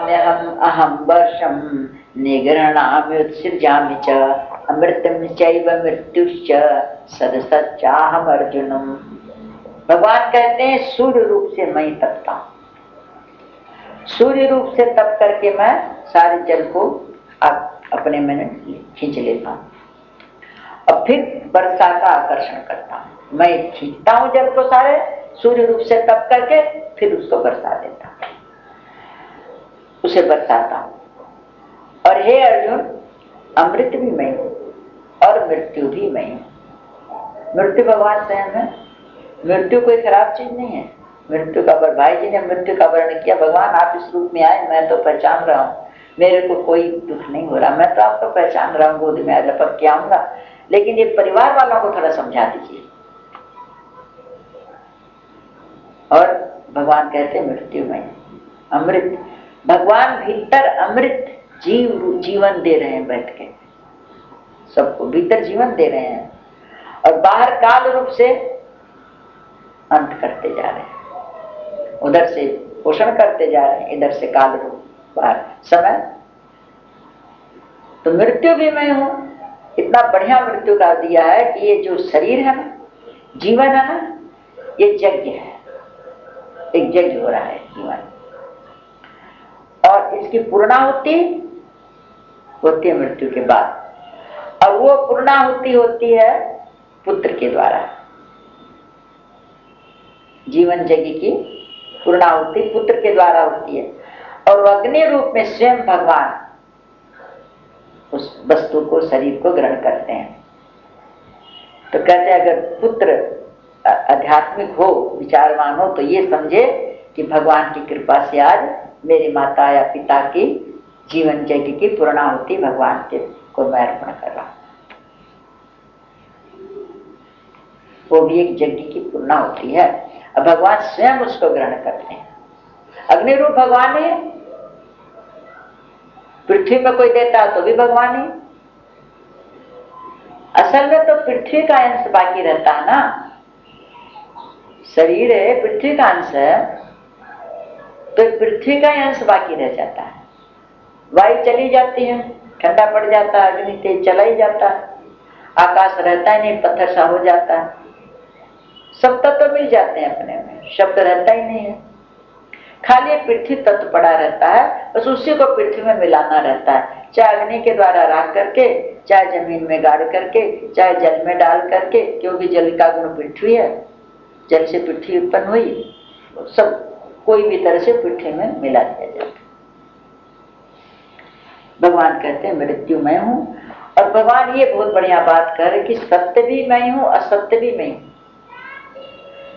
जीवाम्यहम् अहं वर्षं निगृह्णाम्युत्सृजामि च अमृतं चैव मृत्युश्च सदसच्चाहम् अर्जुनम्। भगवान कहते हैं सूर्य रूप से मैं तपता हूं, सूर्य रूप से तप करके मैं सारे जल को अपने में खींच लेता हूं और फिर वर्षा का आकर्षण करता हूं। मैं खींचता हूं जल को सारे सूर्य रूप से तप करके, फिर उसको बरसा देता हूं, उसे बरसाता हूं। और हे अर्जुन, अमृत भी मैं हूं और मृत्यु भी मैं हूं। मृत्यु भगवान स्वयं है। मृत्यु कोई खराब चीज नहीं है। मृत्यु का भाई जी ने मृत्यु का वर्णन किया, भगवान आप इस रूप में आए, मैं तो पहचान रहा हूं, मेरे को कोई दुख नहीं हो रहा, मैं तो आपको पहचान रहा हूं, गोद में लपक के आऊंगा, लेकिन ये परिवार वालों को थोड़ा समझा दीजिए। और भगवान कहते मृत्यु में अमृत, भगवान भीतर अमृत जीवन दे रहे हैं, बैठ के सबको भीतर जीवन दे रहे हैं और बाहर काल रूप से अंत करते जा रहे हैं। उधर से पोषण करते जा रहे हैं, इधर से काल रूप बाहर समय। तो मृत्यु भी मैं हूं। इतना बढ़िया मृत्यु का दिया है कि ये जो शरीर है ना, जीवन है ना, ये यज्ञ है, एक यज्ञ हो रहा है जीवन, और इसकी पूर्णाहुति होती है मृत्यु के बाद, और वो पूर्णाहुति होती है पुत्र के द्वारा। जीवन यज्ञ की पूर्णाहुति पुत्र के द्वारा होती है, और अग्नि रूप में स्वयं भगवान उस वस्तु को, शरीर को ग्रहण करते हैं। तो कहते हैं अगर पुत्र आध्यात्मिक हो, विचारवान हो, तो ये समझे कि भगवान की कृपा से आज मेरी माता या पिता की जीवन यज्ञ की पूर्णाहुति भगवान के को मैं अर्पण कर रहा हूं। वो भी एक यज्ञ की पूर्णाहुति है। अब भगवान स्वयं उसको ग्रहण करते हैं। अग्नि रूप भगवान है, पृथ्वी में कोई देता तो भी भगवान ही। असल में तो पृथ्वी का अंश बाकी रहता है ना, शरीर है पृथ्वी का अंश है, तो पृथ्वी का अंश बाकी रह जाता है। वायु चली जाती है, ठंडा पड़ जाता है, अग्नि तेज चला ही जाता है, आकाश रहता ही नहीं, पत्थर सा हो जाता है, सब तत्व मिल जाते हैं अपने में, शब्द रहता ही नहीं है, खाली पृथ्वी तत्व पड़ा रहता है, बस उसी को पृथ्वी में मिलाना रहता है, चाहे अग्नि के द्वारा राख करके, चाहे जमीन में गाड़ करके, चाहे जल में डाल करके, क्योंकि जल का गुण पृथ्वी है, जल से पृथ्वी उत्पन्न हुई, सब कोई भी तरह से पृथ्वी में मिला दिया जाता है। भगवान कहते हैं मृत्यु मैं हूं, और भगवान ये बहुत बढ़िया बात कर रहे कि सत्य भी मैं हूं, असत्य भी मैं हूं।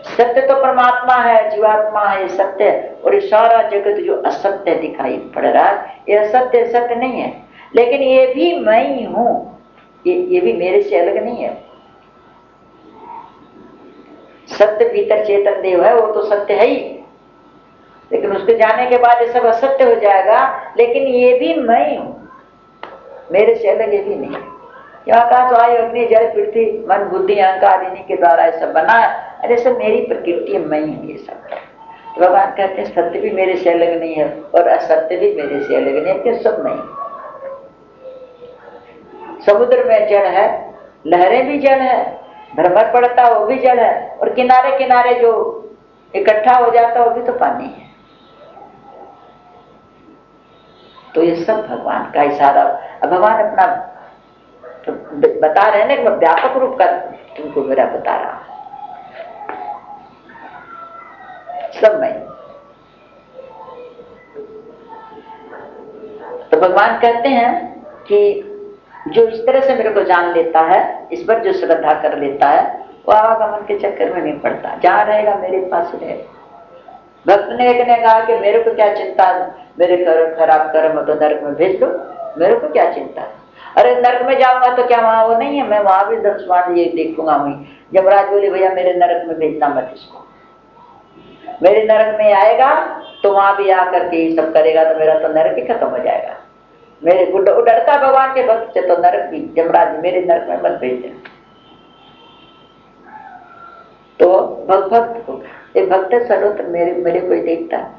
सत्य तो परमात्मा है, जीवात्मा है, ये सत्य है, और ये सारा जगत जो असत्य दिखाई पड़ रहा है, ये असत्य सत्य नहीं है, लेकिन ये भी मैं ही हूं, ये भी मेरे से अलग नहीं है। सत्य भीतर चेतन देव है, वो तो सत्य है ही, लेकिन उसके जाने के बाद ये सब असत्य हो जाएगा, लेकिन ये भी मैं ही हूं, मेरे से अलग ये भी नहीं है। यहाँ कहा तो आयु अग्नि जल पृथ्वी मन बुद्धि अहंकार इन्हीं के द्वारा ये सब बना है, अरे सब मेरी प्रकृति मैं हूं ये सब। तो भगवान कहते हैं सत्य भी मेरे से अलग नहीं है और असत्य भी मेरे से अलग नहीं है, कि सब नहीं। समुद्र में जल है, लहरें भी जल है, भ्रमर पड़ता वो भी जल है, और किनारे किनारे जो इकट्ठा हो जाता वो भी तो पानी है। तो ये सब भगवान का इशारा। अब भगवान अपना तो बता रहे हैं ना कि मैं व्यापक रूप का तुमको मेरा बता रहा हूं, सब मैं। तो भगवान कहते हैं कि जो इस तरह से मेरे को जान लेता है, इस पर जो श्रद्धा कर लेता है, वो आवागमन के चक्कर में नहीं पड़ता, जहां रहेगा मेरे पास रहेगा। भक्त ने एक ने कहा कि मेरे को क्या चिंता, मेरे खराब कर्म तो नरक में भेज दो, मेरे को क्या चिंता, अरे नरक में जाऊंगा तो क्या वहां वो नहीं है, मैं वहां भी 10 बार ये देखूंगा। वहीं यमराज बोले भैया मेरे नरक में भेजना मत इसको, मेरे नरक में आएगा तो वहां भी आकर के ये सब करेगा तो मेरा तो नरक ही खत्म हो जाएगा। मेरे डरता भगवान के भक्त से, तो नरक भी यमराज मेरे नरक में मत भेज देना। तो भक्त को एक भक्त सर्वत्र मेरे कोई देखता है,